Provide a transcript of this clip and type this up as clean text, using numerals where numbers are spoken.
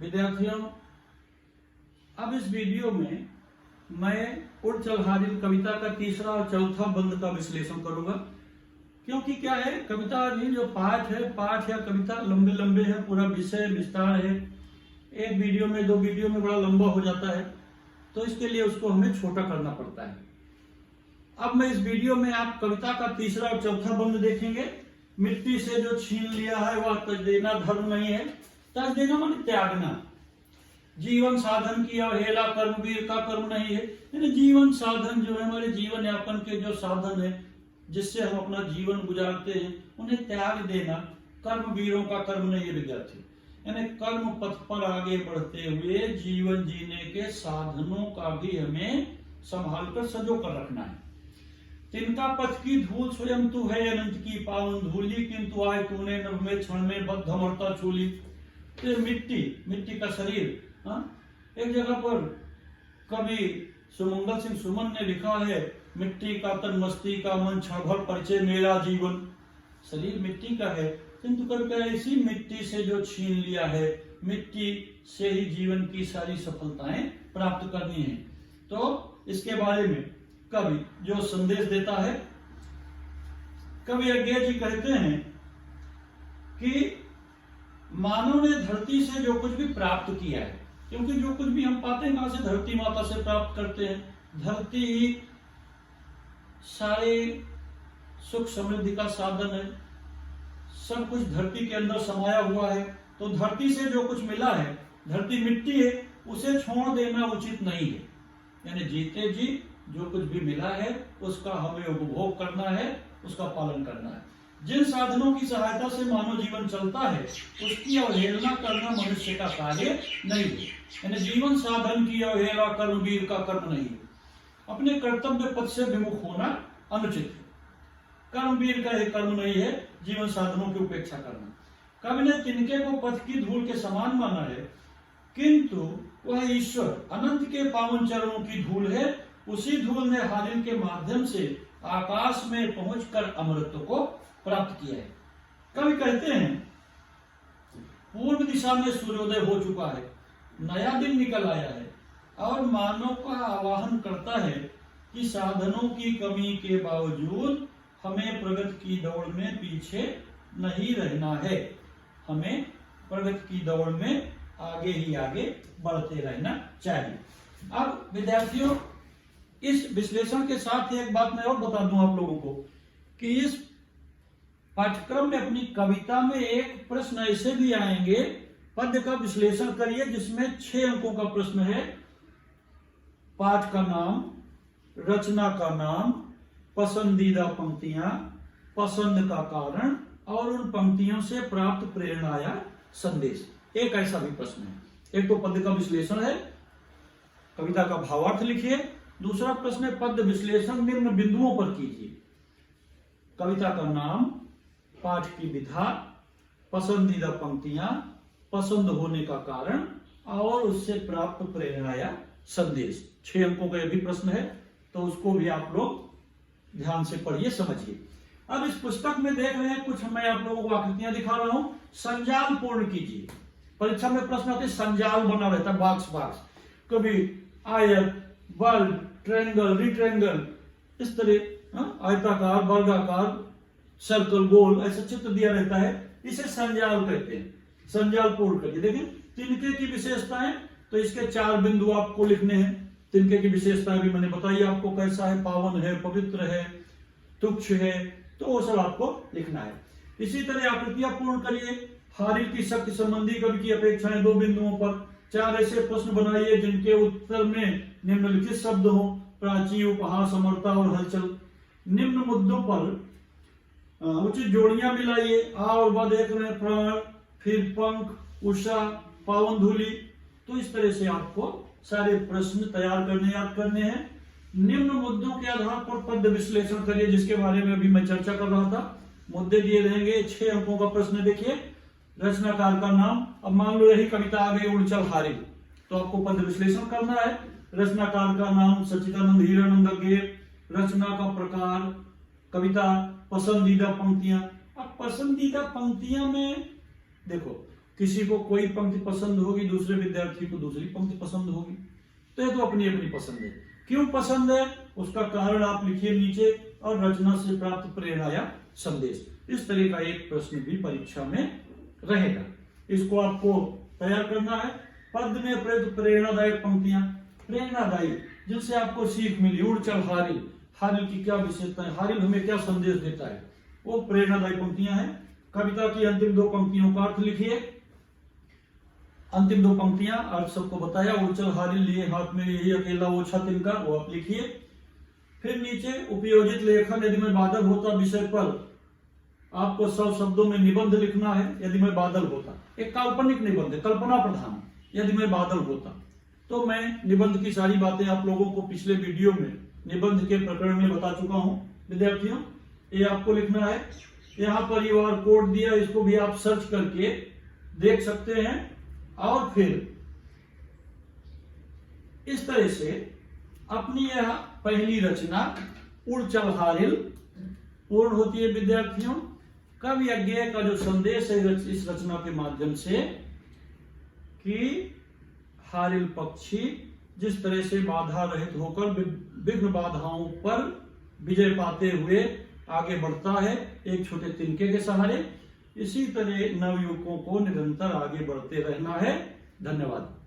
विद्यार्थियों, अब इस वीडियो में मैं उड़ चल हारिल कविता का तीसरा और चौथा बंद का विश्लेषण करूंगा। क्योंकि क्या है, कविता भी जो पाठ या कविता लंबे लंबे है, पूरा विषय विस्तार है, एक वीडियो में दो वीडियो में बड़ा लंबा हो जाता है, तो इसके लिए उसको हमें छोटा करना पड़ता है। अब मैं इस वीडियो में आप कविता का तीसरा और चौथा बंद देखेंगे। मिट्टी से जो छीन लिया है वह तज देना धर्म नहीं है। तज देना माने त्यागना। जीवन साधन की अवहेला कर्मवीर का कर्म नहीं है। यानी जीवन साधन जो है, हमारे जीवन यापन के जो साधन है जिससे हम अपना जीवन गुजारते हैं, उन्हें त्याग देना कर्मवीरों का कर्म नहीं है विद्यार्थी। यानी कर्म पथ पर आगे बढ़ते हुए जीवन जीने के साधनों का भी हमें संभाल कर सजो कर रखना है। तिनका पथ की धूल स्वयं तू है, अनंत की पावन धूली, किंतु आए तूने नभ में क्षण में बद्ध अमरता छूली। तो मिट्टी का शरीर, एक जगह पर कवि सुमंगल सिंह सुमन ने लिखा है, मिट्टी का तन मस्ती का मन क्षण भर परिचय मेरा जीवन। शरीर मिट्टी का है, किंतु कभी इसी मिट्टी से जो छीन लिया है, मिट्टी से ही जीवन की सारी सफलताएं प्राप्त करनी है। तो इसके बारे में कवि जो संदेश देता है, कवि अज्ञे जी कहते हैं कि मानव ने धरती से जो कुछ भी प्राप्त किया है, क्योंकि जो कुछ भी हम पाते हैं कहां से, धरती माता से प्राप्त करते हैं। धरती ही सारे सुख समृद्धि का साधन है, सब कुछ धरती के अंदर समाया हुआ है। तो धरती से जो कुछ मिला है, धरती मिट्टी है, उसे छोड़ देना उचित नहीं है। यानी जीते जी जो कुछ भी मिला है उसका हमें उपभोग करना है, उसका पालन करना है। जिन साधनों की सहायता से मानव जीवन चलता है उसकी अवहेलना करना मनुष्य का कार्य नहीं है। यानी जीवन साधन की अवहेला कर्मवीर का कर्म नहीं है। अपने कर्तव्य पथ से विमुख होना अनुचित है। कर्मवीर का एक कर्म नहीं है जीवन साधनों की उपेक्षा करना। कवि ने तिनके को पथ की धूल के समान माना है, किंतु वह ईश्वर अनंत के पावन चरणों की धूल है। उसी धूल ने हारिल के माध्यम से आकाश में पहुंचकर अमृत को प्राप्त किया है। कवि कहते हैं, पूर्व दिशा में सूर्योदय हो चुका है, नया दिन निकल आया है और मानव का आह्वान करता है कि साधनों की कमी के बावजूद हमें प्रगति की दौड़ में पीछे नहीं रहना है। हमें प्रगति की दौड़ में आगे ही आगे बढ़ते रहना चाहिए। अब विद्यार्थियों, इस विश्लेषण के साथ ही एक बात मैं और बता दूं आप लोगों को कि इस पाठ्यक्रम में अपनी कविता में एक प्रश्न ऐसे भी आएंगे, पद्य का विश्लेषण करिए, जिसमें 6 अंकों का प्रश्न है। पाठ का नाम, रचना का नाम, पसंदीदा पंक्तियां, पसंद का कारण और उन पंक्तियों से प्राप्त प्रेरणा या संदेश। एक ऐसा भी प्रश्न है। एक तो पद्य का विश्लेषण है, कविता का भावार्थ लिखिए। दूसरा प्रश्न है, पद्य विश्लेषण निम्न बिंदुओं पर कीजिए। कविता का नाम, पाठ की विधा, पसंदीदा पंक्तियां, पसंद होने का कारण और उससे प्राप्त प्रेरणा या संदेश। 6 अंकों का यह भी प्रश्न है, तो उसको भी आप लोग ध्यान से पढ़िए, समझिए। अब इस पुस्तक में देख रहे हैं, कुछ मैं आप लोगों को आकृतियां दिखा रहा हूं। संजाल पूर्ण कीजिए। परीक्षा में प्रश्न आते संजाल बना रहता है, बॉक्स कभी आयत, बल्ब, ट्रायंगल, रिट्रायंगल, इस तरह आयताकार, वर्गाकार, सर्कल, गोल, ऐसा चित्र दिया रहता है। इसे संजाल कहते हैं। संजाल पूर्ण करिए। देखिए तिनके की विशेषताएं, तो इसके 4 बिंदु आपको लिखने हैं। तिनके की विशेषताएं भी मैंने बताई आपको, कैसा है, पावन है, पवित्र है, तुच्छ है, तो वो सब आपको लिखना है। इसी तरह आकृतियां पूर्ण करिए। हारिल की शक्ति संबंधी कवि की अपेक्षाएं 2 बिंदुओं पर। 4 ऐसे प्रश्न बनाइए जिनके उत्तर में निम्नलिखित शब्द हो: प्राची, उपहास, अमरता और हलचल। निम्न मुद्दों पर उचित जोड़ियां मिलाइए। आ और ब देख रहे हैं, प्राण, फिर पंख, उषा, पावन धूली। तो इस तरह से आपको सारे प्रश्न तैयार करने, याद करने हैं। निम्न मुद्दों के आधार पर पद्य विश्लेषण करिए, जिसके बारे में अभी मैं चर्चा कर रहा था। मुद्दे दिए रहेंगे। 6 अंकों का प्रश्न देखिए। रचनाकार का नाम, अब मान लो यही कविता आ गई उड़ चल हारिल, तो आपको पद्य विश्लेषण करना है। रचनाकार का नाम सच्चिदानंद हीरानंद अज्ञे। रचना का प्रकार, कविता, पसंदीदा पंक्तियां। अब पसंदीदा पंक्तियां में देखो किसी को कोई पंक्ति पसंद होगी, दूसरे विद्यार्थी को दूसरी पंक्ति पसंद होगी। तो ये तो अपनी अपनी पसंद है। क्यों पसंद है उसका कारण आप लिखिए नीचे, और रचना से प्राप्त प्रेरणा या संदेश। इस तरह का एक प्रश्न भी परीक्षा में रहेगा। इसको आपको तैयार करना है। पद में प्रयुक्त प्रेरणादायक पंक्तियां, प्रेरणादायी जिनसे आपको सीख मिली। उड़ चल हारिल, हारिल की क्या विशेषता है, हारिल हमें क्या संदेश देता है, वो प्रेरणादायी पंक्तियां हैं। कविता की अंतिम दो पंक्तियों का अर्थ लिखिए। अंतिम दो पंक्तियां अर्थ सबको बताया। उड़ चल हारिल लिए हाथ में यही अकेला ओछा तिनका, वो आप लिखिए। फिर नीचे उपयोजित लेखन, यदि मैं बादल होता विषय पर आपको 100 शब्दों में निबंध लिखना है। यदि मैं बादल होता, एक काल्पनिक निबंध है, कल्पना प्रधान। यदि मैं बादल होता, तो मैं निबंध की सारी बातें आप लोगों को पिछले वीडियो में निबंध के प्रकरण में बता चुका हूं। विद्यार्थियों, ये आपको लिखना है। यहाँ पर QR कोड दिया, इसको भी आप सर्च करके देख सकते हैं। और फिर इस तरह से अपनी यह पहली रचना उड़ चल हारिल पूर्ण होती है। विद्यार्थियों, कवि अज्ञेय का जो संदेश है इस रचना के माध्यम से, कि हारिल पक्षी जिस तरह से बाधा रहित होकर विघ्न बाधाओं पर विजय पाते हुए आगे बढ़ता है एक छोटे तिनके के सहारे, इसी तरह नवयुवकों को निरंतर आगे बढ़ते रहना है। धन्यवाद।